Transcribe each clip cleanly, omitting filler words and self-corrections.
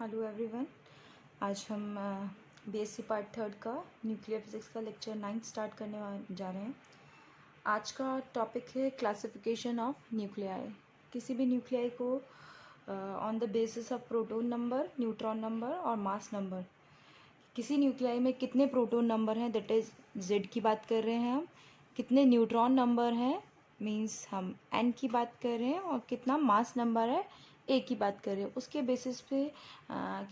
Hello everyone. आज हम BSc part third का न्यूक्लियर फिजिक्स का लेक्चर 9 स्टार्ट करने जा रहे हैं। आज का टॉपिक है क्लासिफिकेशन ऑफ न्यूक्लियाई। किसी भी न्यूक्लियाई को on the basis of proton number, neutron number और मास नंबर, किसी न्यूक्लियाई में कितने प्रोटॉन नंबर हैं, दैट इज़ जेड की बात कर रहे हैं हम, कितने न्यूट्रॉन नंबर हैं मींस हम एन की बात कर रहे हैं, और कितना मास नंबर है ए की बात कर रहे हैं, उसके बेसिस पे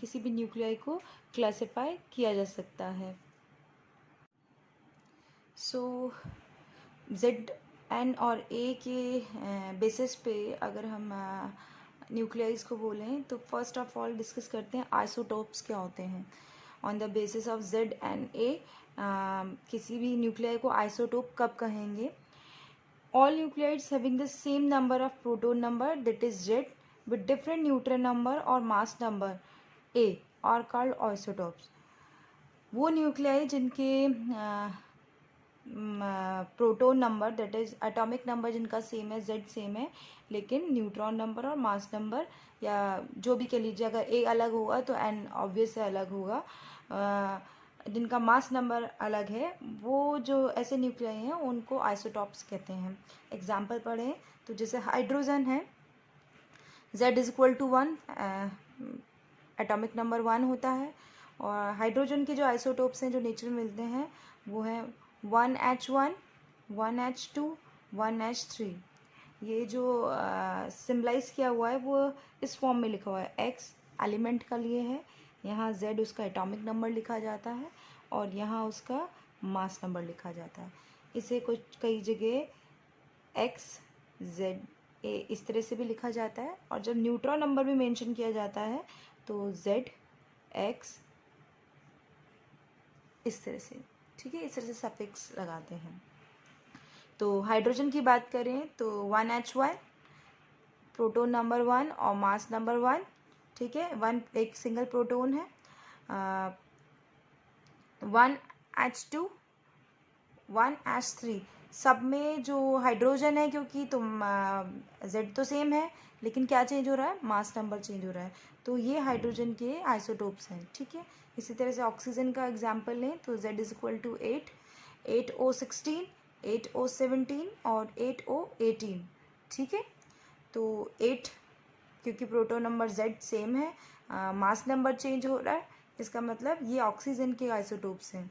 किसी भी न्यूक्लियाई को क्लासिफाई किया जा सकता है। सो जेड एन और ए के बेसिस पे अगर हम न्यूक्लियाइज को बोलें तो फर्स्ट ऑफ ऑल डिस्कस करते हैं आइसोटोप्स क्या होते हैं। On the basis of Z and A किसी भी न्यूक्लियाई को आइसोटोप कब कहेंगे? All nucleides having the same number of proton number, that is Z, with different neutron number or mass number A are called isotopes. वो nuclei जिनके proton number that is atomic number जिनका same है, Z same है, लेकिन neutron number और mass number या जो भी कह लीजिए, अगर A अलग होगा तो N ऑब्वियस है अलग होगा, जिनका मास नंबर अलग है, वो जो ऐसे न्यूक्लियाई हैं उनको आइसोटॉप्स कहते हैं। एग्जाम्पल पढ़ें तो जैसे हाइड्रोजन है, Z=1, एटॉमिक नंबर 1 होता है, और हाइड्रोजन के जो आइसोटोप्स हैं जो नेचर में मिलते हैं वो हैं 1H1, 1H2, 1H3। ये जो सिम्बलाइज किया हुआ है वो इस फॉर्म में लिखा हुआ है। X एलिमेंट का लिए है, यहाँ Z उसका एटॉमिक नंबर लिखा जाता है, और यहाँ उसका मास नंबर लिखा जाता है। इसे कुछ कई जगह XZA इस तरह से भी लिखा जाता है, और जब न्यूट्रॉन नंबर भी मेंशन किया जाता है तो ZX इस तरह से, ठीक है, इस तरह से सफिक्स लगाते हैं। तो हाइड्रोजन की बात करें तो 1H1 प्रोटोन नंबर 1 और मास नंबर 1, ठीक है, 1 एक सिंगल प्रोटोन है। 1H2, 1H3, सब में जो हाइड्रोजन है, क्योंकि तुम Z तो सेम है लेकिन क्या चेंज हो रहा है, मास नंबर चेंज हो रहा है, तो ये हाइड्रोजन के आइसोटोप्स हैं, ठीक है। इसी तरह से ऑक्सीजन का एग्जांपल लें तो Z=8, 8O16, 8O17 और 8O18, ठीक है। तो 8 क्योंकि प्रोटोन नंबर Z सेम है, मास नंबर चेंज हो रहा है, इसका मतलब ये ऑक्सीजन के आइसोटोप्स हैं।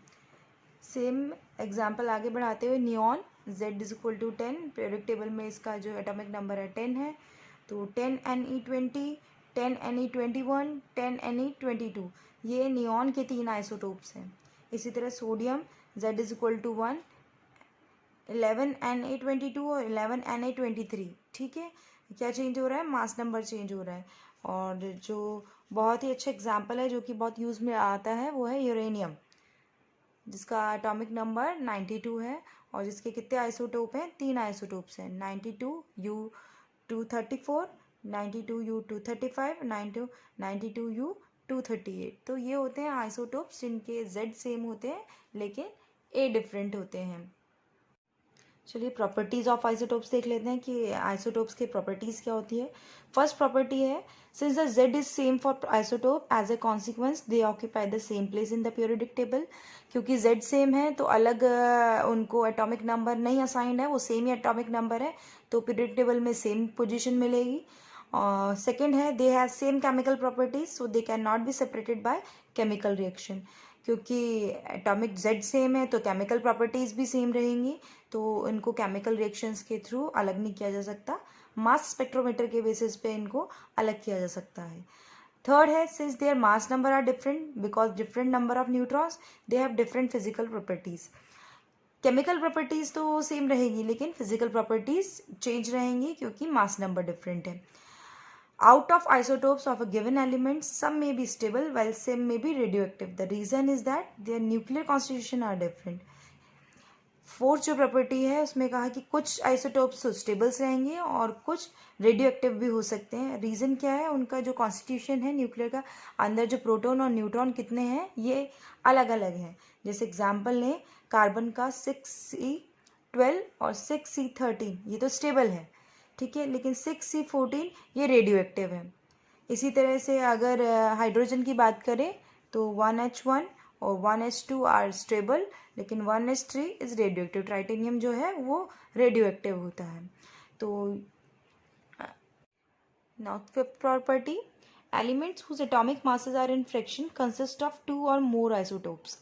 सेम एग्जाम्पल आगे बढ़ाते हुए नियॉन, Z=10, पीरियोडिक टेबल में इसका जो एटॉमिक नंबर है 10 है, तो 10Ne20, 10Ne21, 10Ne22, ये नियॉन के 3 आइसोटोप्स हैं। इसी तरह सोडियम, Z=1, 11Na22 और 11Na23, ठीक है। क्या चेंज हो रहा है, मास नंबर चेंज हो रहा है। और जो बहुत ही अच्छा एग्जाम्पल है जो कि बहुत यूज़ में आता है वो है यूरेनियम, जिसका एटॉमिक नंबर 92 है, और जिसके कितने आइसोटोप हैं, 3 आइसोटोप्स हैं, 92U234, 92U235, 92U238। तो ये होते हैं आइसोटोप्स जिनके Z सेम होते हैं लेकिन A डिफरेंट होते हैं। चलिए प्रॉपर्टीज़ ऑफ आइसोटोप्स देख लेते हैं कि आइसोटोप्स की प्रॉपर्टीज़ क्या होती है। फर्स्ट प्रॉपर्टी है, since the Z is same for isotope, as a consequence they occupy the same place in the periodic table. क्योंकि Z सेम है तो अलग उनको एटॉमिक नंबर नहीं असाइंड है, वो सेम ही एटॉमिक नंबर है, तो पीरियोडिक टेबल में सेम पोजिशन मिलेगी। सेकेंड है, they have same chemical properties, so they can not be separated by chemical reaction. क्योंकि एटॉमिक Z सेम है तो केमिकल प्रॉपर्टीज़ भी सेम रहेंगी, तो इनको केमिकल रिएक्शंस के थ्रू अलग नहीं किया जा सकता, मास स्पेक्ट्रोमीटर के बेसिस पे इनको अलग किया जा सकता है। थर्ड है, since their mass number are different, because different number of neutrons, they have different physical properties. Chemical properties तो सेम रहेगी लेकिन फिजिकल प्रॉपर्टीज़ चेंज रहेंगी क्योंकि मास नंबर डिफरेंट है। Out of isotopes of a given element, some may be stable while some may be radioactive. The reason is that their nuclear constitution are different. Fourth जो property है उसमें कहा कि कुछ isotopes stables रहेंगे और कुछ रेडियो एक्टिव भी हो सकते हैं। रीज़न क्या है, उनका जो कॉन्स्टिट्यूशन है न्यूक्लियर का, अंदर जो प्रोटॉन और न्यूट्रॉन कितने हैं ये अलग अलग हैं। जैसे एग्जांपल लें, कार्बन का 6C12 और 6C13, ये तो स्टेबल है, ठीक है, लेकिन 6C14 ये रेडियो एक्टिव है। इसी तरह से अगर हाइड्रोजन की बात करें तो 1H1 और 1H2 आर स्टेबल, लेकिन 1H3 इज रेडियो एक्टिव। ट्राइटेनियम जो है वो रेडियो एक्टिव होता है। तो now fifth property, elements whose atomic masses are in fraction consist of 2 or more isotopes।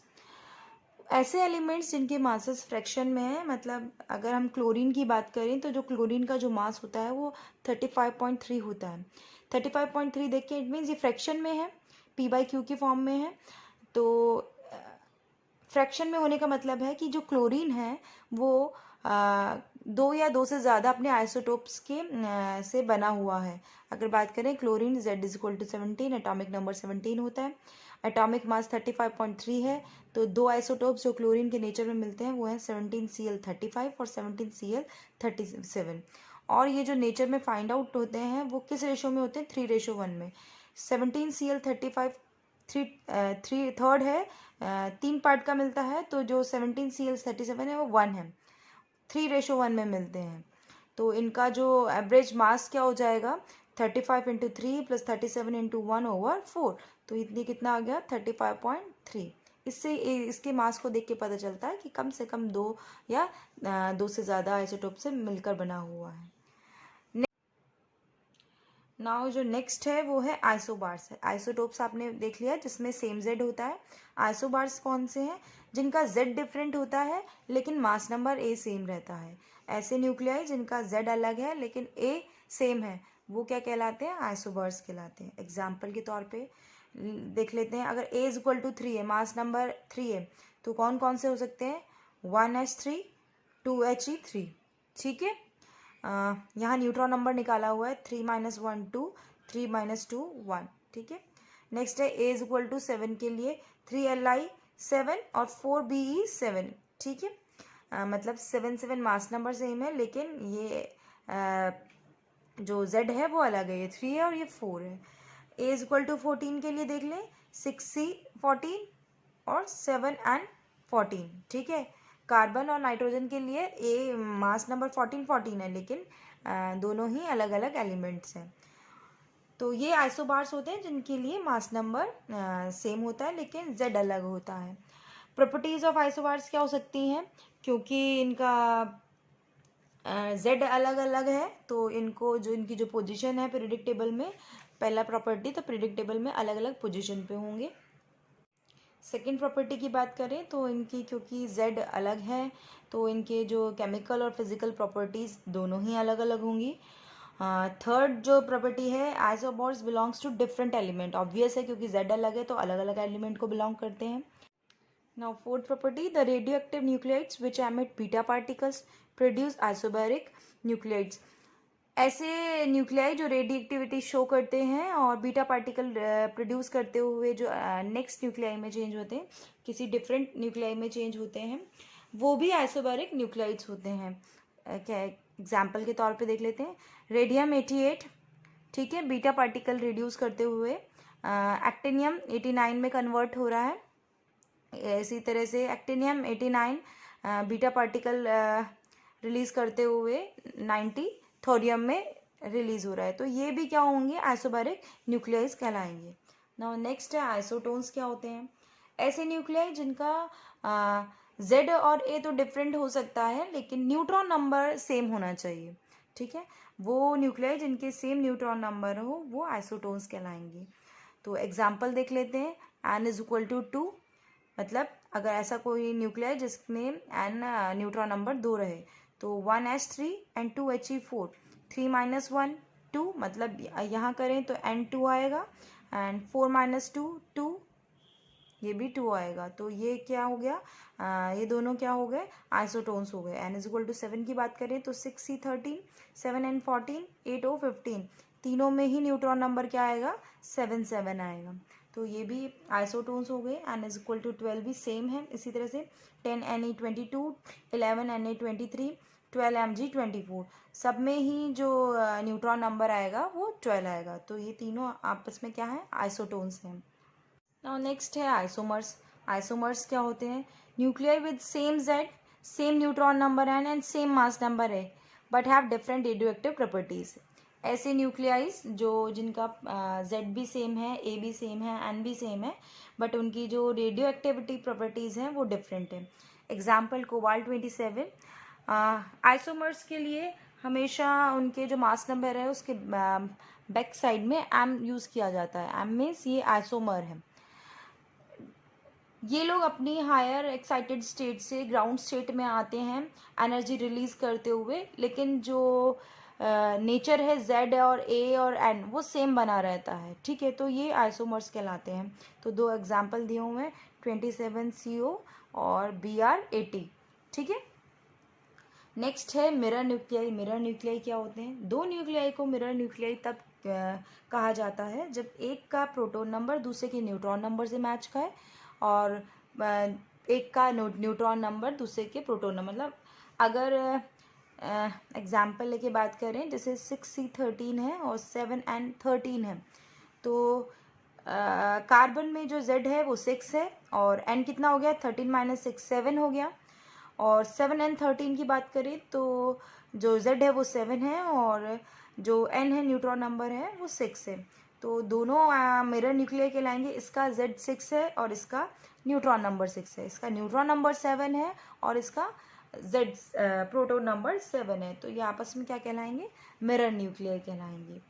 ऐसे एलिमेंट्स जिनके मासेस फ्रैक्शन में है, मतलब अगर हम क्लोरीन की बात करें तो जो क्लोरीन का जो मास होता है वो 35.3 होता है। 35.3 देख के इट मीन्स ये फ्रैक्शन में है, p/q की फॉर्म में है। तो फ्रैक्शन में होने का मतलब है कि जो क्लोरीन है वो दो या दो से ज़्यादा अपने आइसोटोप्स के से बना हुआ है। अगर बात करें क्लोरीन Z=17, एटॉमिक नंबर 17 होता है, एटॉमिक मास 35.3 है। तो दो आइसोटोप्स जो क्लोरीन के नेचर में मिलते हैं वो हैं 17Cl35 और 17Cl37। और ये जो नेचर में फाइंड आउट होते हैं वो किस रेशो में होते हैं? 3:1 में। 17Cl35 थ्री थर्ड है, 3 पार्ट का मिलता है, तो जो 17Cl37 है वो 1 है, 3:1 में मिलते हैं। तो इनका जो एवरेज मास क्या हो जाएगा? 35 × 3 + 37 × 1/4। तो इतनी कितना आ गया? 35.3। इससे इसके मास को देख के पता चलता है कि कम से कम दो या दो से ज़्यादा आइसोटोप से मिलकर बना हुआ है। नाउ जो नेक्स्ट है वो है आइसोबार्स। आइसोटोप्स आपने देख लिया जिसमें सेम जेड होता है। आइसोबार्स कौन से हैं? जिनका जेड डिफरेंट होता है लेकिन मास नंबर ए सेम रहता है। ऐसे न्यूक्लियाई जिनका जेड अलग है लेकिन ए सेम है वो क्या कहलाते हैं? आइसोबार्स कहलाते हैं। एग्जाम्पल के तौर पे देख लेते हैं, अगर ए = 3 है, मास नंबर 3 है, तो कौन कौन से हो सकते हैं? 1H3, 2He3। ठीक है, यहाँ न्यूट्रॉन नंबर निकाला हुआ है 3 - 1 2, 3 - 2 1। ठीक है, नेक्स्ट है A = 7 के लिए 3Li 7 और 4Be 7। ठीक है, मतलब 7 मास नंबर सेम है लेकिन ये जो Z है वो अलग है, ये 3 है और ये 4 है। A = 14 के लिए देख लें 6C 14 और 7 and 14। ठीक है, कार्बन और नाइट्रोजन के लिए ए मास नंबर 14 है लेकिन दोनों ही अलग अलग एलिमेंट्स हैं। तो ये आइसोबार्स होते हैं जिनके लिए मास नंबर सेम होता है लेकिन जेड अलग होता है। प्रॉपर्टीज ऑफ आइसोबार्स क्या हो सकती हैं? क्योंकि इनका जेड अलग अलग है तो इनको जो इनकी जो पोजीशन है पीरियोडिक टेबल में, पहला प्रॉपर्टी तो पीरियोडिक टेबल में अलग अलग पोजीशन पे होंगे। सेकेंड प्रॉपर्टी की बात करें तो इनकी क्योंकि जेड अलग है तो इनके जो केमिकल और फिजिकल प्रॉपर्टीज़ दोनों ही अलग अलग होंगी। थर्ड जो प्रॉपर्टी है, isobars belongs to different element. Obvious है क्योंकि जेड अलग है तो अलग अलग एलिमेंट को बिलोंग करते हैं। Now fourth property, the radio active nuclides which emit beta particles produce isobaric nuclides. ऐसे न्यूक्लियाई जो रेडियो एक्टिविटी शो करते हैं और बीटा पार्टिकल प्रोड्यूस करते हुए जो नेक्स्ट न्यूक्लियाई में चेंज होते हैं, किसी डिफरेंट न्यूक्लियाई में चेंज होते हैं, वो भी आइसोबैरिक न्यूक्लियाइड्स होते हैं। क्या एग्जाम्पल के तौर पे देख लेते हैं, रेडियम 88, ठीक है, बीटा पार्टिकल रिड्यूस करते हुए एक्टिनियम 89 में कन्वर्ट हो रहा है। इसी तरह से एक्टिनियम 89 बीटा पार्टिकल रिलीज करते हुए 90 थोरियम में रिलीज हो रहा है। तो ये भी क्या होंगे? आइसोबैरिक न्यूक्लियाइज कहलाएंगे। नाउ नेक्स्ट है आइसोटोन्स क्या होते हैं? ऐसे न्यूक्लियाई जिनका जेड और ए तो डिफरेंट हो सकता है लेकिन न्यूट्रॉन नंबर सेम होना चाहिए। ठीक है, वो न्यूक्लियाई जिनके सेम न्यूट्रॉन नंबर हो वो आइसोटोन्स कहलाएंगे। तो एग्जाम्पल देख लेते हैं, N = 2, मतलब अगर ऐसा कोई न्यूक्लियाई जिसमें N न्यूट्रॉन नंबर 2 रहे तो 1H3 and 2He4, 3 - 1 2, मतलब यहाँ करें तो N2 आएगा एंड 4 - 2 2, ये भी 2 आएगा। तो ये क्या हो गया? ये दोनों क्या हो गए? आइसोटोन्स हो गए। N = 7 की बात करें तो 6C13, 7N14, 8O15, तीनों में ही न्यूट्रॉन नंबर क्या आएगा? 7 आएगा। तो ये भी आइसोटोन्स हो गए। N = 12 भी सेम है इसी तरह से, 10Ne22, 11Na23, 12Mg24, सब में ही जो न्यूट्रॉन नंबर आएगा वो 12 आएगा। तो ये तीनों आपस में क्या है? आइसोटोन्स हैं। नाउ नेक्स्ट है आइसोमर्स। आइसोमर्स क्या होते हैं? Nuclei with same Z, same neutron number N and same mass number है but have different radioactive properties. ऐसे न्यूक्लियाइज जो जिनका जेड भी सेम है, ए भी सेम है, एन भी सेम है, बट उनकी जो रेडियो एक्टिविटी प्रॉपर्टीज़ हैं वो डिफरेंट है। Example cobalt 27। आइसोमर्स के लिए हमेशा उनके जो मास नंबर है उसके बैक साइड में एम यूज़ किया जाता है। एम मीन्स ये आइसोमर है। ये लोग अपनी हायर एक्साइटेड स्टेट से ग्राउंड स्टेट में आते हैं एनर्जी रिलीज करते हुए, लेकिन जो नेचर है जेड और ए और एन वो सेम बना रहता है। ठीक है, तो ये आइसोमर्स कहलाते हैं। तो दो एग्जाम्पल दिए हुए हैं 27CO और BR80। ठीक है, नेक्स्ट है मिरर न्यूक्लियाई। मिरर न्यूक्लियाई क्या होते हैं? दो न्यूक्लियाई को मिरर न्यूक्लियाई तब कहा जाता है जब एक का प्रोटॉन नंबर दूसरे के न्यूट्रॉन नंबर से मैच का है, और एक का न्यूट्रॉन नंबर दूसरे के प्रोटॉन नंबर, मतलब अगर एग्जाम्पल लेके बात करें, जैसे 6C13 है और 7N13 है, तो कार्बन में जो Z है वो 6 है और N कितना हो गया? 13 - 6 7 हो गया। और 7N13 की बात करें तो जो Z है वो 7 है और जो N है न्यूट्रॉन नंबर है वो 6 है। तो दोनों मिरर न्यूक्लियर कहलाएंगे। इसका Z 6 है और इसका न्यूट्रॉन नंबर 6 है। इसका न्यूट्रॉन नंबर 7 है और इसका Z प्रोटॉन नंबर 7 है। तो ये आपस में क्या कहलाएंगे? मिरर न्यूक्लियर कहलाएंगे।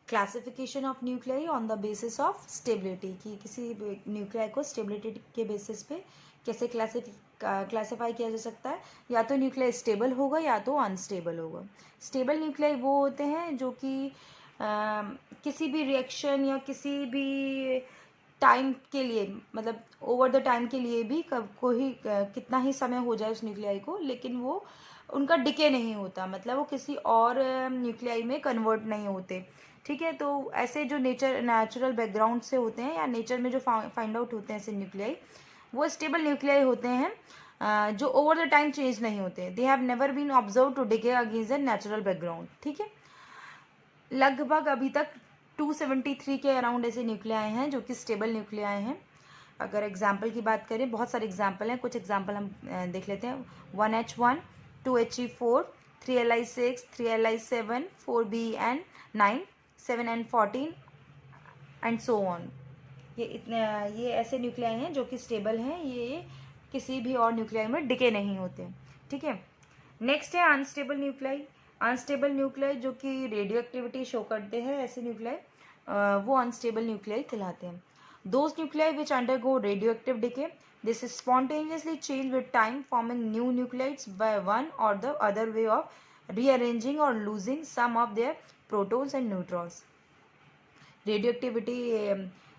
Classification of nuclei on the basis of stability, कि किसी न्यूक्लियाई को स्टेबिलिटी के बेसिस पे कैसे क्लासीफाई किया जा सकता है। या तो न्यूक्लियाई स्टेबल होगा या तो अनस्टेबल होगा। स्टेबल न्यूक्लियाई वो होते हैं जो कि किसी भी रिएक्शन या किसी भी टाइम के लिए, मतलब ओवर द टाइम के लिए भी कोई कितना ही समय हो जाए उस न्यूक्लियाई को, लेकिन वो उनका डिके नहीं होता, मतलब वो किसी और न्यूक्लियाई में कन्वर्ट नहीं होते। ठीक है, तो ऐसे जो नेचुरल बैकग्राउंड से होते हैं या नेचर में जो फाइंड आउट होते हैं ऐसे न्यूक्लियाई, वो स्टेबल न्यूक्लियाई होते हैं जो ओवर द टाइम चेंज नहीं होते। They have never been observe to decay against the natural background. ठीक है, लगभग अभी तक 273 के अराउंड ऐसे न्यूक्लियाई हैं जो कि स्टेबल न्यूक्लियाई हैं। अगर एग्जाम्पल की बात करें, बहुत सारे एग्जाम्पल हैं, कुछ एग्जाम्पल हम देख लेते हैं। 1H1, 2He4, 3Li6, 3Li7, 4Bn9, 7N14 and so on. ये ऐसे न्यूक्लियाई हैं जो कि स्टेबल हैं, ये किसी भी और न्यूक्लियाई में डिके नहीं होते। ठीक है, नेक्स्ट है अनस्टेबल न्यूक्लियाई। अनस्टेबल न्यूक्लियाई जो कि रेडियो एक्टिविटी शो करते हैं, ऐसे न्यूक्लियाई वो अनस्टेबल न्यूक्लियाई कहलाते हैं। Those nuclei which undergo radioactive decay, this is spontaneously change with time, forming new nuclides by one or the other way of rearranging or losing some of their protons and neutrons. Radioactivity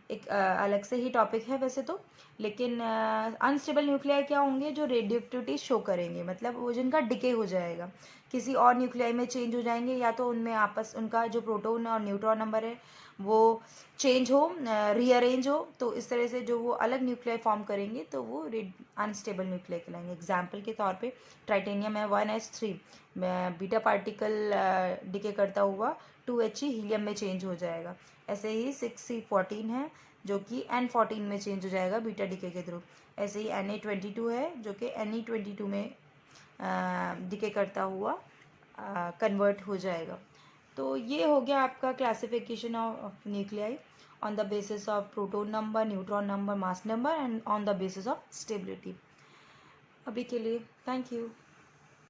एक अलग से ही topic है वैसे तो, लेकिन unstable nuclei क्या होंगे? जो रेडियोएक्टिविटी शो करेंगे, मतलब वो जिनका डिके हो जाएगा, किसी और न्यूक्लियाई में चेंज हो जाएंगे, या तो उनमें आपस उनका जो प्रोटॉन और न्यूट्रॉन नंबर है वो चेंज हो, रीअरेंज हो, तो इस तरह से जो वो अलग न्यूक्लियाई फॉर्म करेंगे तो वो अनस्टेबल न्यूक्लियाई कहलाएंगे। एग्जाम्पल के तौर पे ट्राइटेनियम है 1H3 बीटा पार्टिकल डिके करता हुआ 2He हीलियम में चेंज हो जाएगा। ऐसे ही 6C14 है जो कि N14 में चेंज हो जाएगा बीटा डिके के थ्रू। ऐसे ही Na22 है जो कि Ne22 में डिके करता हुआ कन्वर्ट हो जाएगा। तो ये हो गया आपका classification of nuclei on the basis of proton number, neutron number, mass number and on the basis of stability. अभी के लिए थैंक यू।